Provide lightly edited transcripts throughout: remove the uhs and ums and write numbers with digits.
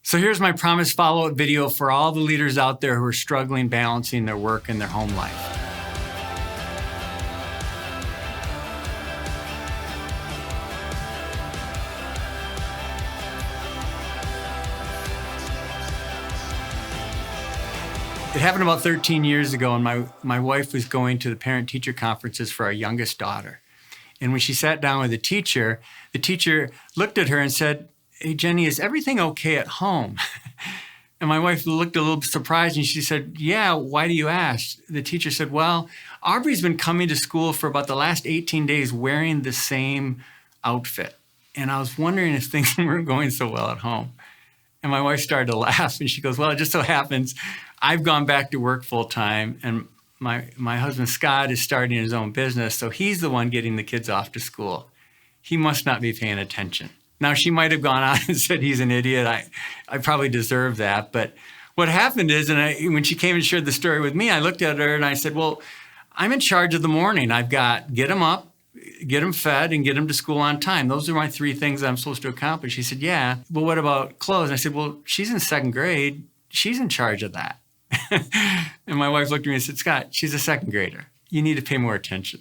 So here's my promised follow-up video for all the leaders out there who are struggling balancing their work and their home life. It happened about 13 years ago, and my wife was going to the parent-teacher conferences for our youngest daughter. And when she sat down with the teacher looked at her and said, "Hey, Jenny, is everything okay at home?" And my wife looked a little surprised, and she said, "Yeah, why do you ask?" The teacher said, "Well, Aubrey's been coming to school for about the last 18 days wearing the same outfit. And I was wondering if things weren't going so well at home." And my wife started to laugh, and she goes, "Well, it just so happens I've gone back to work full time, and my husband, Scott, is starting his own business, so he's the one getting the kids off to school. He must not be paying attention." Now, she might have gone on and said he's an idiot. I probably deserve that. But what happened is, when she came and shared the story with me, I looked at her and I said, "Well, I'm in charge of the morning. I've got get them up, get them fed, and get them to school on time. Those are my 3 things I'm supposed to accomplish." She said, "Yeah, but what about clothes?" And I said, "Well, she's in 2nd grade. She's in charge of that." And my wife looked at me and said, "Scott, she's a 2nd grader. You need to pay more attention."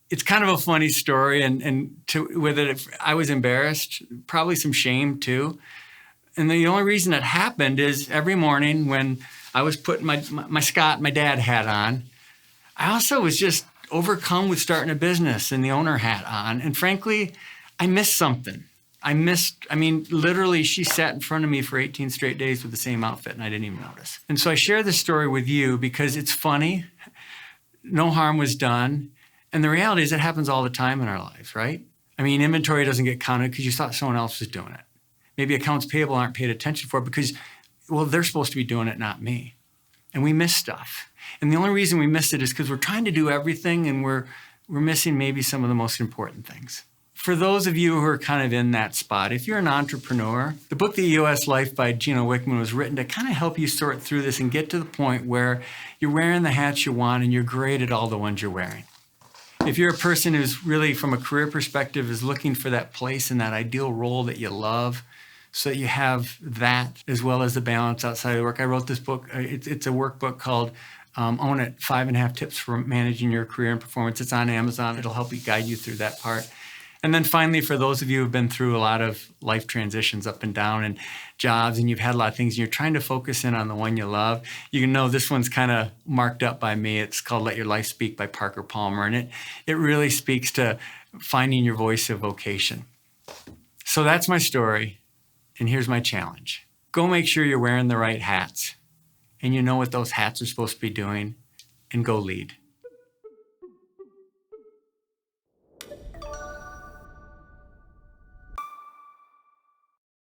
It's kind of a funny story, and with it, I was embarrassed, probably some shame too. And the only reason it happened is every morning when I was putting my Scott, my dad hat on, I also was just overcome with starting a business and the owner hat on. And frankly, I missed something. Literally, she sat in front of me for 18 straight days with the same outfit, and I didn't even notice. And so I share this story with you because it's funny. No harm was done. And the reality is it happens all the time in our lives, right? Inventory doesn't get counted because you thought someone else was doing it. Maybe accounts payable aren't paid attention for because, well, they're supposed to be doing it, not me. And we miss stuff. And the only reason we miss it is because we're trying to do everything and we're missing maybe some of the most important things. For those of you who are kind of in that spot, if you're an entrepreneur, the book, The EOS Life by Gino Wickman, was written to kind of help you sort through this and get to the point where you're wearing the hats you want and you're great at all the ones you're wearing. If you're a person who's really, from a career perspective, is looking for that place and that ideal role that you love, so that you have that as well as the balance outside of work. I wrote this book. It's a workbook called Own It, 5.5 Tips for Managing Your Career and Performance. It's on Amazon. It'll help you guide you through that part. And then finally, for those of you who've been through a lot of life transitions up and down and jobs, and you've had a lot of things, and you're trying to focus in on the one you love, you can know this one's kind of marked up by me. It's called Let Your Life Speak by Parker Palmer, and it really speaks to finding your voice of vocation. So that's my story, and here's my challenge. Go make sure you're wearing the right hats, and you know what those hats are supposed to be doing, and go lead.